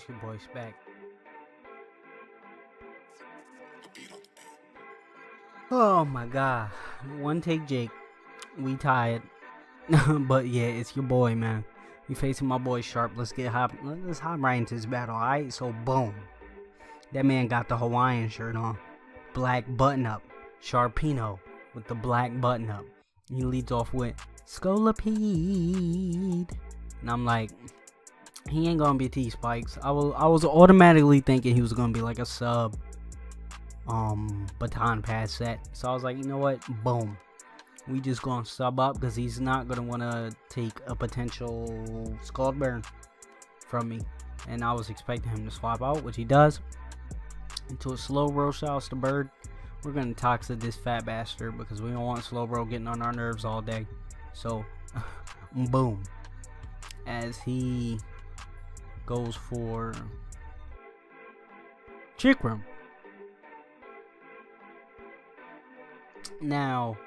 your boy Sjspecks. Oh my god. One take Jake. We tied. But yeah, it's your boy, man. You facing my boy Sharp. Let's hop right into this battle, alright? So boom. That man got the Hawaiian shirt on. Black button up. Sharpino with the black button up. He leads off with Scolipede. And I'm like, he ain't gonna be T-Spikes. I was automatically thinking he was gonna be like a sub baton pass set. So I was like, you know what? Boom. We just gonna sub up because he's not gonna wanna take a potential Scald Burn from me. And I was expecting him to swap out, which he does. Into a Slowbro. Shouts to Bird. We're gonna toxic this fat bastard because we don't want Slowbro getting on our nerves all day. So boom. As he goes for Trick Room. Now,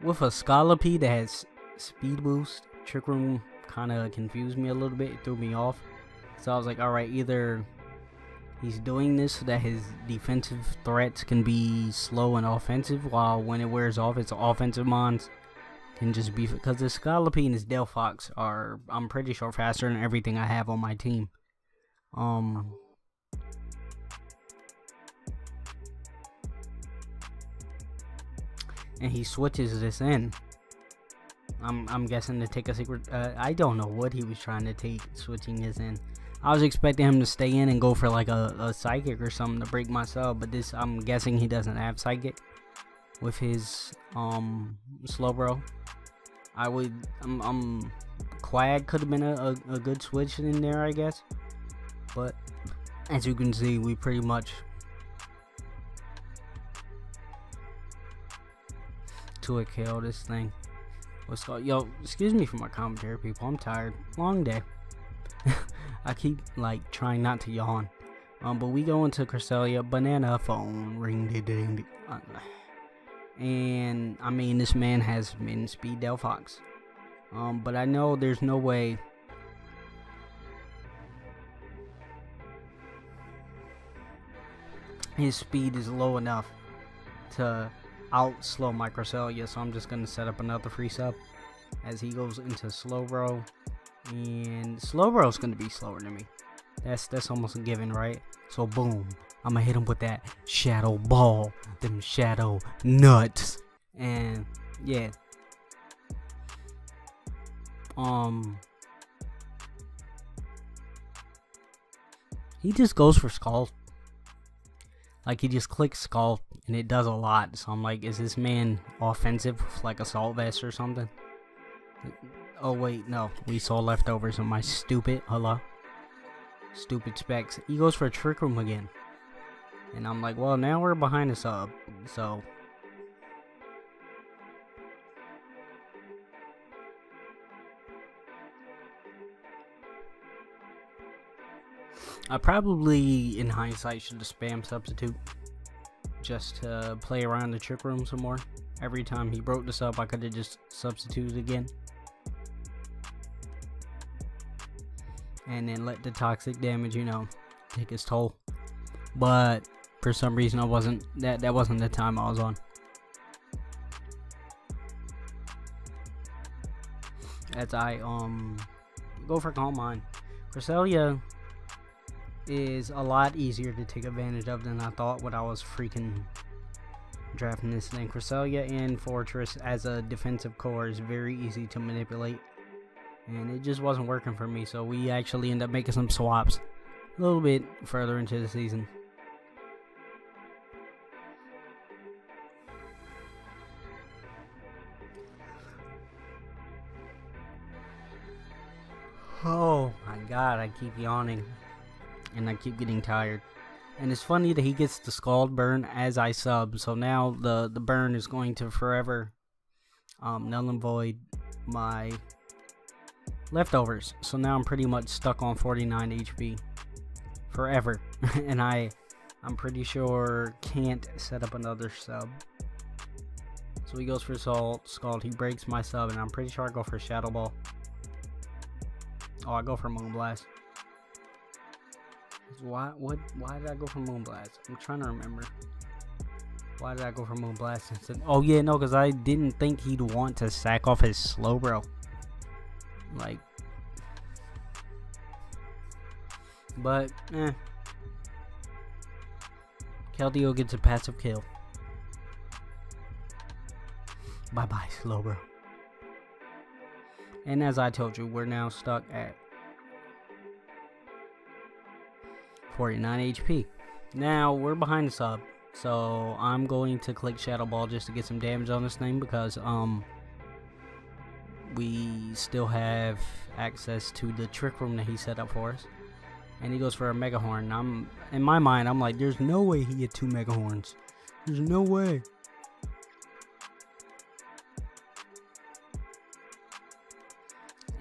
with a Scolipede that has speed boost, Trick Room kind of confused me a little bit. It threw me off. So I was like, alright, either he's doing this so that his defensive threats can be slow and offensive, while when it wears off, its offensive mons can just be, because the Scolipede and his Delphox are, I'm pretty sure, faster than everything I have on my team. And he switches this in. I'm guessing to take a secret. I don't know what he was trying to take, switching this in. I was expecting him to stay in and go for like a psychic or something to break my sub, but this, I'm guessing he doesn't have psychic with his Slowbro. Quag could have been a good switch in there, I guess. But as you can see, we pretty much to a kill this thing. What's called, yo, excuse me for my commentary, people. I'm tired. Long day. I keep like trying not to yawn. But we go into Cresselia, banana phone, ring ding ding. And I mean, this man has been speed Delphox. But I know there's no way his speed is low enough to out slow my Cresselia, so I'm just gonna set up another free sub as he goes into Slowbro. And Slowbro's gonna be slower than me. That's almost a given, right? So boom, I'm gonna hit him with that Shadow Ball, them Shadow Nuts, and yeah. He just goes for Scald. Like, he just clicks Scald and it does a lot. So I'm like, is this man offensive with like Assault Vest or something? Oh wait, no, we saw leftovers of my stupid, stupid Jspeckz. He goes for a Trick Room again. And I'm like, well, now we're behind the sub, so I probably, in hindsight, should have spam substitute just to play around the Trick Room some more. Every time he broke this up, I could have just substituted again. And then let the toxic damage, you know, take its toll. But for some reason, I wasn't, that wasn't the time I was on. As I go for Calm Mind. Cresselia is a lot easier to take advantage of than I thought when I was freaking drafting this thing. Cresselia and Fortress as a defensive core is very easy to manipulate, and it just wasn't working for me, so we actually end up making some swaps a little bit further into the season. Oh my god, I keep yawning. And I keep getting tired. And it's funny that he gets the Scald Burn as I sub. So now the burn is going to forever null and void my leftovers. So now I'm pretty much stuck on 49 HP forever. And I'm pretty sure can't set up another sub. So he goes for Scald. He breaks my sub, and I'm pretty sure I go for Shadow Ball. Oh, I go for Moonblast. Why did I go for Moonblast? I'm trying to remember. Why did I go for Moonblast instead? Oh yeah, no, because I didn't think he'd want to sack off his Slowbro. Like, but Keldeo gets a passive kill. Bye bye, Slowbro. And as I told you, we're now stuck at 49 HP. Now we're behind the sub, so I'm going to click Shadow Ball just to get some damage on this thing, because we still have access to the trick room that he set up for us. And he goes for a Mega Horn. In my mind, I'm like, there's no way he had 2 Mega Horns. There's no way.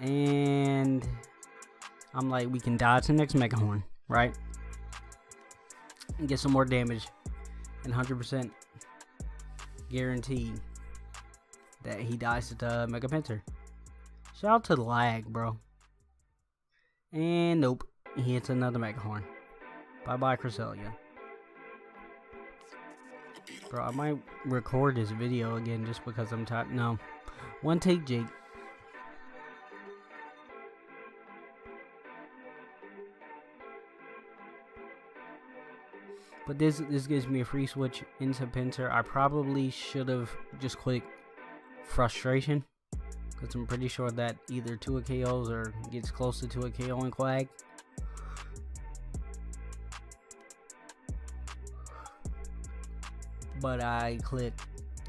And I'm like, we can dodge the next Mega Horn, right? And get some more damage. And 100% guaranteed that he dies to the Mega Pinsir. Shout out to the lag, bro. And nope, he hits another Mega Horn. Bye bye, Cresselia. Bro, I might record this video again just because I'm tired. No, one take, Jake. But this gives me a free switch into Pinsir. I probably should have just clicked Frustration, because I'm pretty sure that either 2 KOs or gets close to 2 KO in Quag. But I clicked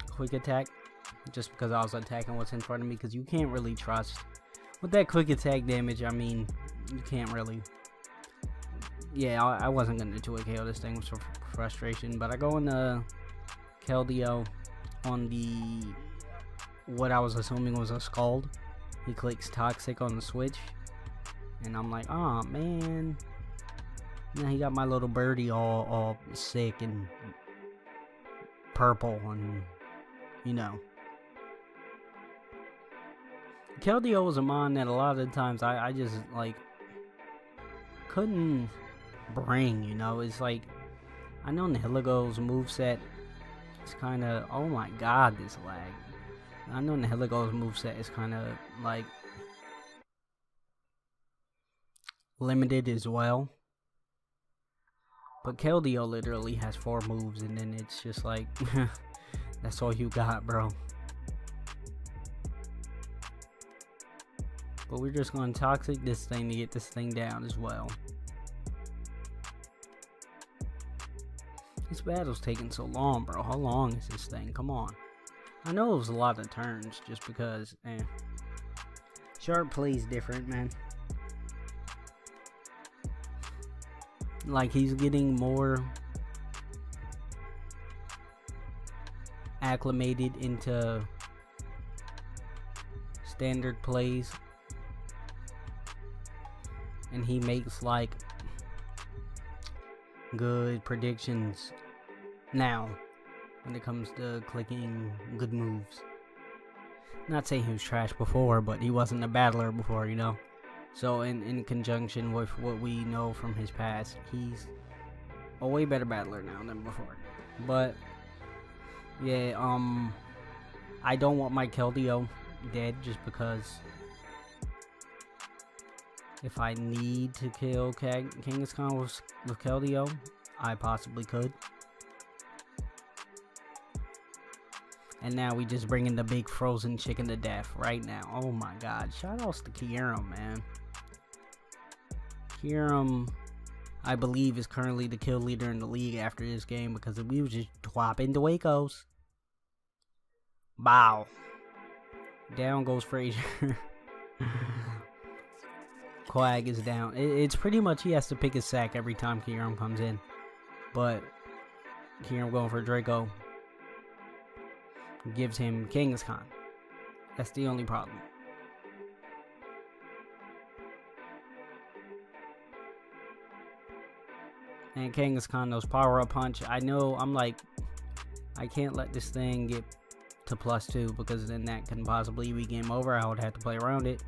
Quick Attack just because I was attacking what's in front of me, because you can't really trust with that Quick Attack damage. I mean, you can't really. Yeah, I wasn't going to 2 KO this thing with Frustration, but I go into Keldeo on the what I was assuming was a Scald. He clicks Toxic on the switch, and I'm like, oh man. Now he got my little birdie all sick and purple, and you know. Keldeo was a mon that a lot of the times I just like couldn't bring, you know. It's like, I know Nihiligu's moveset is kind of, oh my god, this lag. I know Nihiligu's moveset is kind of like limited as well. But Keldeo literally has 4 moves, and then it's just like, that's all you got, bro. But we're just going to Toxic this thing to get this thing down as well. This battle's taking so long, bro. How long is this thing? Come on. I know it was a lot of turns just because, Sharp plays different, man. Like, he's getting more acclimated into standard plays. And he makes, like, good predictions now when it comes to clicking good moves. Not saying he was trash before, but he wasn't a battler before, you know. So in conjunction with what we know from his past, he's a way better battler now than before. But yeah, I don't want my Keldeo dead, just because if I need to kill Kangaskhan with Keldeo, I possibly could. And now we just bring in the big frozen chicken to death right now. Oh my god. Shout outs to Kyurem, man. Kyurem, I believe, is currently the kill leader in the league after this game, because we was just dropping the Wakos. Bow. Down goes Frazier. Quag is down. It's pretty much he has to pick his sack every time Kyurem comes in. But Kyurem going for Draco gives him Kangaskhan. That's the only problem. And Kangaskhan knows Power Up Punch. I know, I'm like, I can't let this thing get to +2, because then that can possibly be game over. I would have to play around it.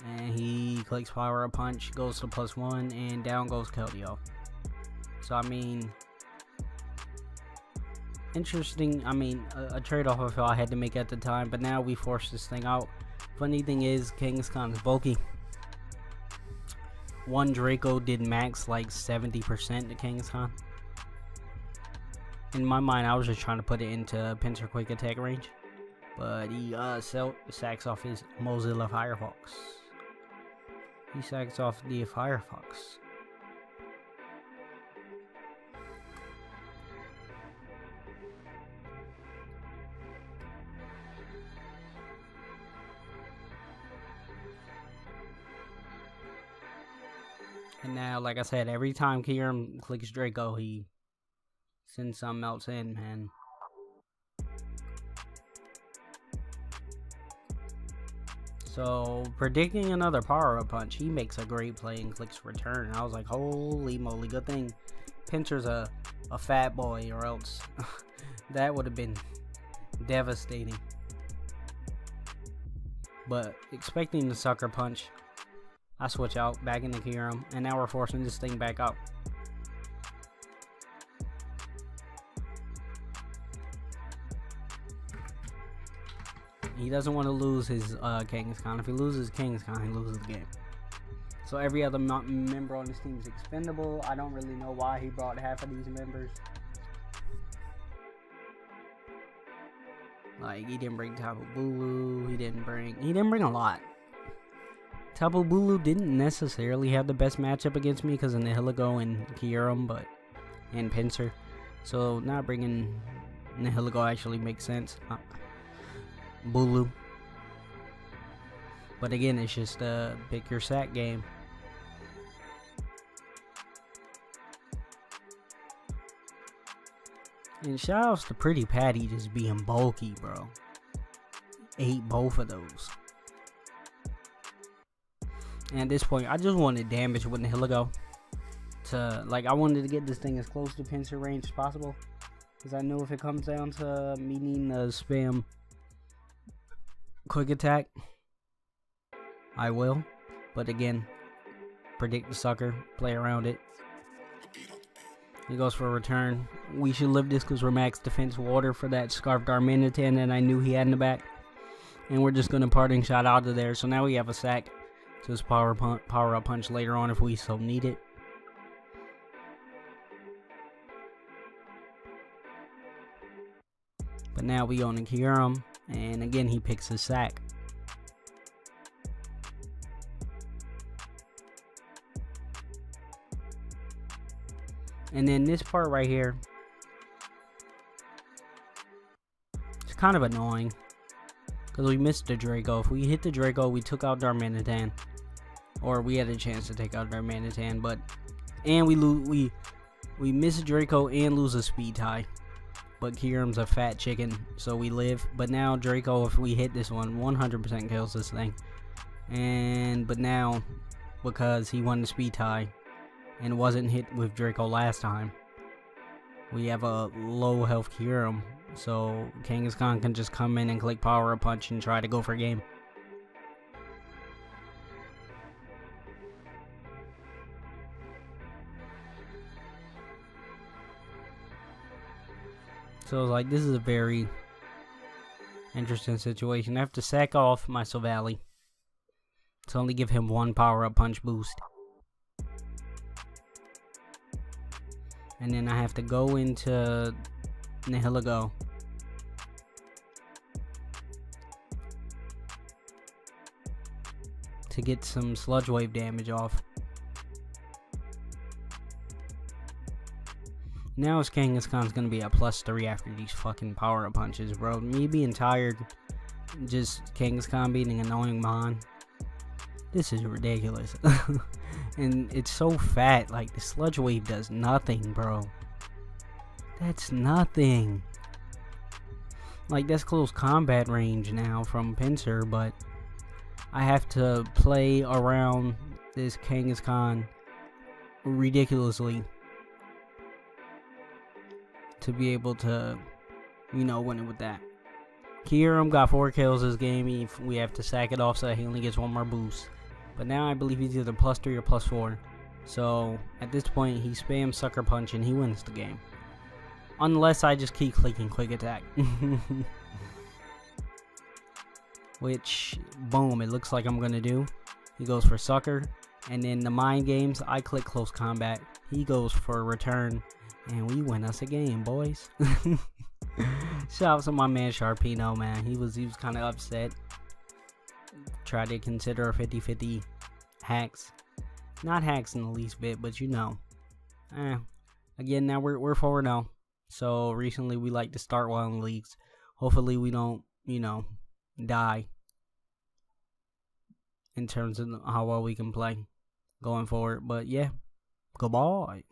And he clicks Power Up Punch, goes to +1, and down goes Keldeo. So, I mean, interesting. I mean, a trade-off I felt I had to make at the time, but now we force this thing out. Funny thing is, Kangaskhan is bulky. One Draco did max like 70% to Kangaskhan. In my mind, I was just trying to put it into Pinsir quick attack range, but he sacks off his Mozilla Firefox. He sacks off the Firefox. And now, like I said, every time Kyurem clicks Draco, he sends something else in, man. So, predicting another Power-Up Punch, he makes a great play and clicks Return. I was like, holy moly, good thing Pinsir's a fat boy, or else that would have been devastating. But, expecting the Sucker Punch, I switch out back into Kyurem, and now we're forcing this thing back out. He doesn't want to lose his Kangaskhan. If he loses Kangaskhan, he loses the game. So every other member on this team is expendable. I don't really know why he brought half of these members. Like, he didn't bring Tapu Bulu. He didn't bring a lot. Tapu Bulu didn't necessarily have the best matchup against me because of Nihilego and Kyurem, and Pinsir. So not bringing Nihilego actually makes sense. Bulu. But again, it's just a pick your sack game. And shoutouts to Pretty Patty just being bulky, bro. Ate both of those. And at this point, I just wanted damage with Nihilego. I wanted to get this thing as close to Pinsir range as possible. Because I know if it comes down to me needing to spam quick attack, I will. But again, predict the sucker, play around it. He goes for a return. We should live this because we're max defense water for that Scarf Darmanitan that I knew he had in the back. And we're just going to parting shot out of there. So now we have a sack to his power up punch later on if we so need it. But now we go into Kyurem, and again he picks his sack. And then this part right here, it's kind of annoying because we missed the Draco. If we hit the Draco, we took out Darmanitan, or we had a chance to take out Darmanitan, and we miss Draco and lose a speed tie. But Kyurem's a fat chicken, so we live. But now Draco, if we hit this one, 100% kills this thing. But now, because he won the speed tie and wasn't hit with Draco last time, we have a low health Kyurem. So Kangaskhan can just come in and click Power Up Punch and try to go for a game. So like, this is a very interesting situation. I have to sack off my Silvally to only give him one Power Up Punch boost. And then I have to go into Nihilego to get some Sludge Wave damage off. Now his Kangaskhan's gonna be at +3 after these fucking Power Up Punches, bro. Me being tired, just Kangaskhan being an annoying mon. This is ridiculous. And it's so fat, like the Sludge Wave does nothing, bro. That's nothing. Like, that's close combat range now from Pinsir, but I have to play around this Kangaskhan ridiculously to be able to, win it with that. Kyurem got 4 kills this game. We have to sack it off so he only gets one more boost. But now I believe he's either +3 or +4. So at this point, he spams Sucker Punch and he wins the game. Unless I just keep clicking Quick Attack. Which, boom, it looks like I'm going to do. He goes for Sucker. And in the Mind Games, I click Close Combat. He goes for Return. And we win us a game, boys. Shout out to my man Sharpino, man. He was kind of upset. Tried to consider a 50-50 hacks. Not hacks in the least bit, but you know. Again, now we're 4-0. So recently we like to start well in leagues. Hopefully we don't, you know, die in terms of how well we can play going forward. But yeah, goodbye.